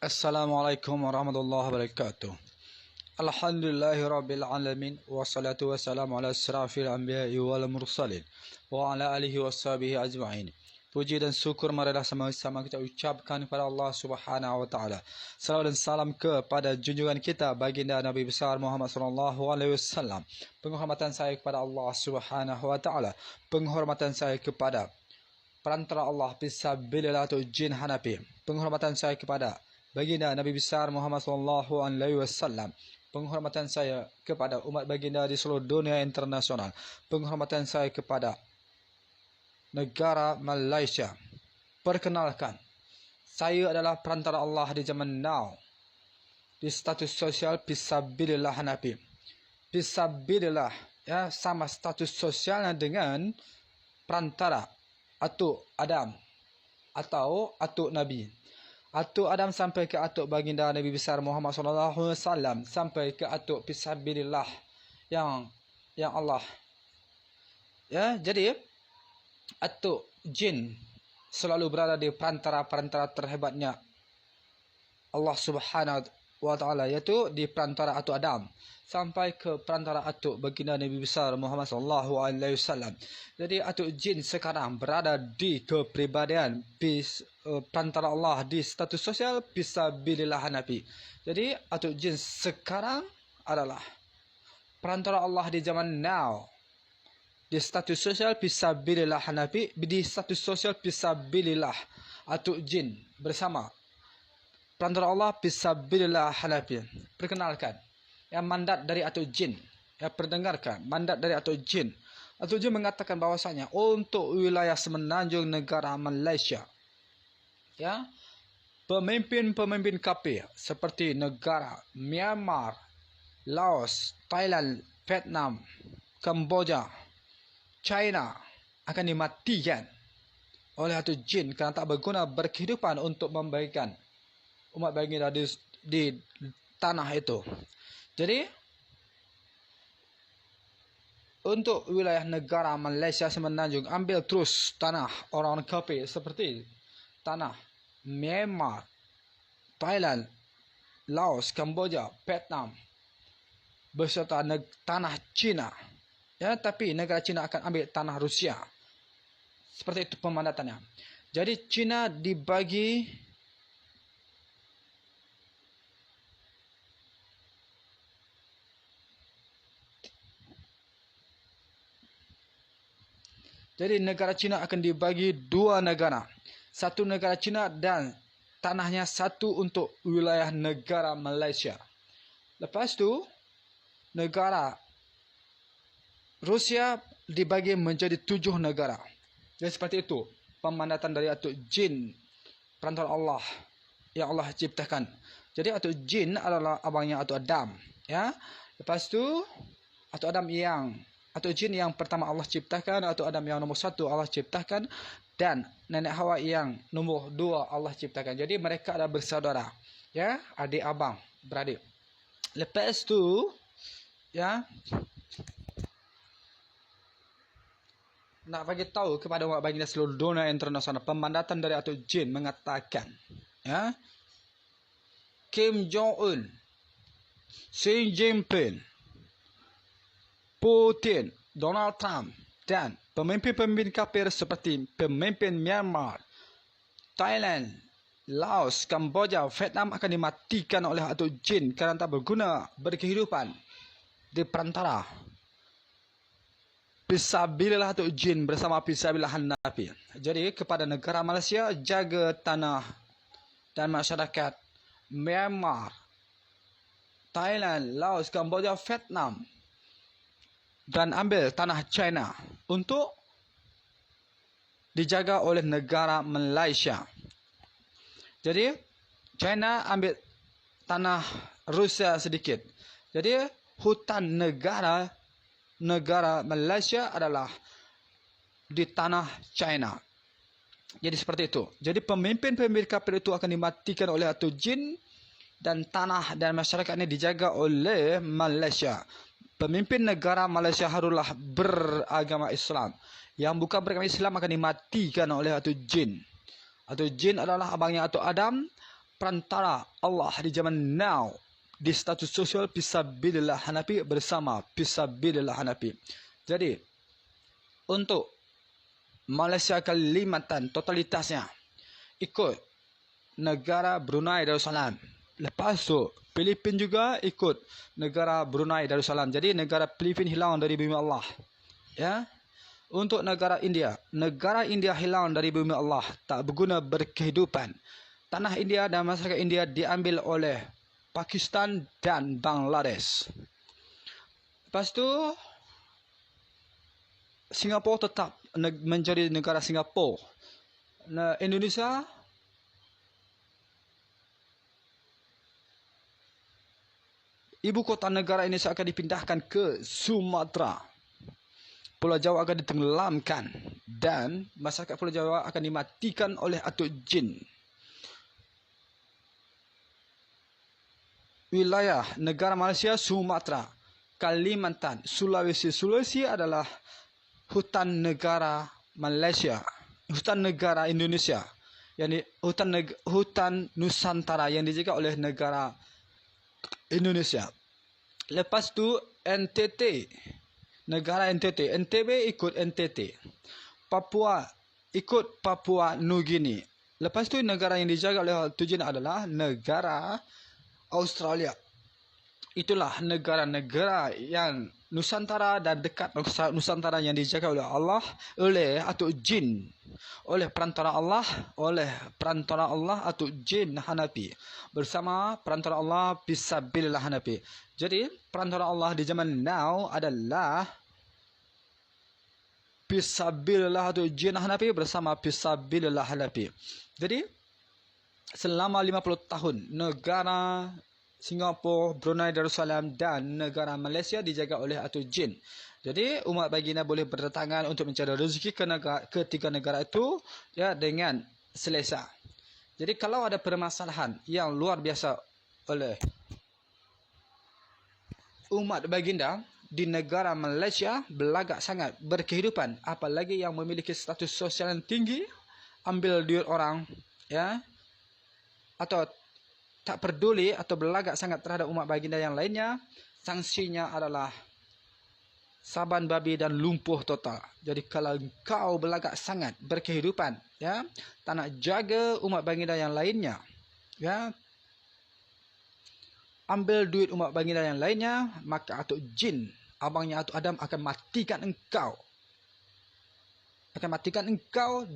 Assalamualaikum warahmatullahi wabarakatuh. Alhamdulillahi rabbil alamin. Wassalatu wassalamu ala asrafil anbiya'i wal mursalin wa ala alihi washabihi ajma'in. Puji dan syukur marilah sama-sama kita ucapkan kepada Allah Subhanahu wa taala. Salawat dan salam kepada junjungan kita baginda Nabi besar Muhammad sallallahu alaihi wasallam. Penghormatan saya kepada Allah Subhanahu wa taala. Penghormatan saya kepada perantara Allah fisabilillah atau jin Hanafi. Penghormatan saya kepada baginda Nabi besar Muhammad sallallahu alaihi wasallam. Penghormatan saya kepada umat baginda di seluruh dunia internasional. Penghormatan saya kepada negara Malaysia. Perkenalkan, saya adalah perantara Allah di zaman now. Di status sosial fisabilillah Hanafi. Fisabilillah, ya, sama status sosialnya dengan perantara atuk Adam atau atuk Nabi. Atuk Adam sampai ke atuk baginda Nabi besar Muhammad sallallahu alaihi wasallam, sampai ke atuk fisabilillah yang Allah. Ya, jadi atuk jin selalu berada di perantara terhebatnya Allah Subhanahu wa taala, yaitu di perantara atuk Adam sampai ke perantara atuk baginda Nabi besar Muhammad sallallahu alaihi wasallam. Jadi atuk jin sekarang berada di kepribadian perantara Allah di status sosial fisabilillah Hanafi. Jadi atuk jin sekarang adalah perantara Allah di zaman now. Di status sosial fisabilillah Hanafi, di status sosial fisabilillah atuk jin bersama perantara Allah fisabilillah Hanafi. Perkenalkan, yang mandat dari atuk jin, ya, perdengarkan mandat dari atuk jin. Atuk jin mengatakan bahwasanya untuk wilayah semenanjung negara Malaysia, ya, pemimpin kafir seperti negara Myanmar, Laos, Thailand, Vietnam, Kamboja, China akan dimatikan oleh atuk jin kerana tak berguna berkehidupan untuk membaikkan umat baginda di tanah itu. Jadi untuk wilayah negara Malaysia semenanjung, ambil terus tanah orang kafir seperti tanah Myanmar, Thailand, Laos, Kamboja, Vietnam beserta tanah China. Ya, tapi negara China akan ambil tanah Rusia. Seperti itu pemandatannya. Jadi China dibagi negara China akan dibagi dua negara. Satu negara China dan tanahnya satu untuk wilayah negara Malaysia. Lepas tu negara Rusia dibagi menjadi 7 negara. Jadi seperti itu pemandatan dari atuk jin perantara Allah yang Allah ciptakan. Jadi atuk jin adalah abangnya atuk Adam, ya. Lepas tu atuk jin yang pertama Allah ciptakan, atuk Adam yang nombor 1 Allah ciptakan, dan nenek Hawa yang nombor 2 Allah ciptakan. Jadi mereka adalah bersaudara, ya, adik abang, beradik. Lepas tu, ya, nak bagi tahu kepada umat baginda seluruh dunia internasional, pemandatan dari atuk jin mengatakan, ya, Kim Jong Un, Xi Jinping, Putin, Donald Trump dan pemimpin-pemimpin kafir seperti pemimpin Myanmar, Thailand, Laos, Kamboja, Vietnam akan dimatikan oleh atuk jin kerana tak berguna berkehidupan di perantara fisabilillah atuk jin bersama fisabilillah Hanafi. Jadi kepada negara Malaysia, jaga tanah dan masyarakat Myanmar, Thailand, Laos, Kamboja, Vietnam, dan ambil tanah China untuk dijaga oleh negara Malaysia. Jadi China ambil tanah Rusia sedikit. Jadi hutan negara Malaysia adalah di tanah China. Jadi seperti itu. Jadi pemimpin-pemimpin kafir itu akan dimatikan oleh atuk jin dan tanah dan masyarakat ini dijaga oleh Malaysia. Pemimpin negara Malaysia haruslah beragama Islam. Yang bukan beragama Islam akan dimatikan oleh atuk jin. Atuk jin adalah abangnya atuk Adam, perantara Allah di zaman now di status sosial Fisabilillah Hanafi bersama Fisabilillah Hanafi. Jadi untuk Malaysia Kalimantan totalitasnya ikut negara Brunei Darussalam. Lepas tu Filipin juga ikut negara Brunei Darussalam. Jadi negara Filipin hilang dari bumi Allah. Ya. Untuk negara India hilang dari bumi Allah, tak berguna berkehidupan. Tanah India dan masyarakat India diambil oleh Pakistan dan Bangladesh. Lepas tu Singapura tetap menjadi negara Singapura. Indonesia ibu kota negara Indonesia akan dipindahkan ke Sumatera. Pulau Jawa akan ditenggelamkan dan masyarakat Pulau Jawa akan dimatikan oleh atuk jin. Wilayah negara Malaysia, Sumatera, Kalimantan, Sulawesi. Sulawesi adalah hutan negara Malaysia, hutan negara Indonesia. Yani hutan Nusantara yang dijaga oleh negara Indonesia. Lepas tu NTT. Negara NTT. NTB ikut NTT. Papua ikut Papua Nugini. Lepas tu negara yang dijaga oleh tujuan adalah negara Australia. Itulah negara-negara yang Nusantara dan dekat Nusantara yang dijaga oleh Allah, oleh atuk jin, oleh perantara Allah atuk jin Hanafi bersama perantara Allah Fisabilillah Hanafi. Jadi perantara Allah di zaman now adalah Fisabilillah atuk jin Hanafi bersama Fisabilillah Hanafi. Jadi selama 50 tahun negara Singapura, Brunei Darussalam dan negara Malaysia dijaga oleh atuk jin. Jadi umat baginda boleh berdatangan untuk mencari rezeki ke tiga negara itu ya dengan selesa. Jadi kalau ada permasalahan yang luar biasa oleh umat baginda di negara Malaysia belagak sangat berkehidupan, apalagi yang memiliki status sosial yang tinggi, ambil duit orang ya, atau tak peduli atau berlagak sangat terhadap umat baginda yang lainnya, sanksinya adalah saban babi dan lumpuh total. Jadi kalau kau berlagak sangat berkehidupan, ya, tak nak jaga umat baginda yang lainnya, ya, ambil duit umat baginda yang lainnya, maka atuk jin, abangnya atuk Adam akan matikan engkau.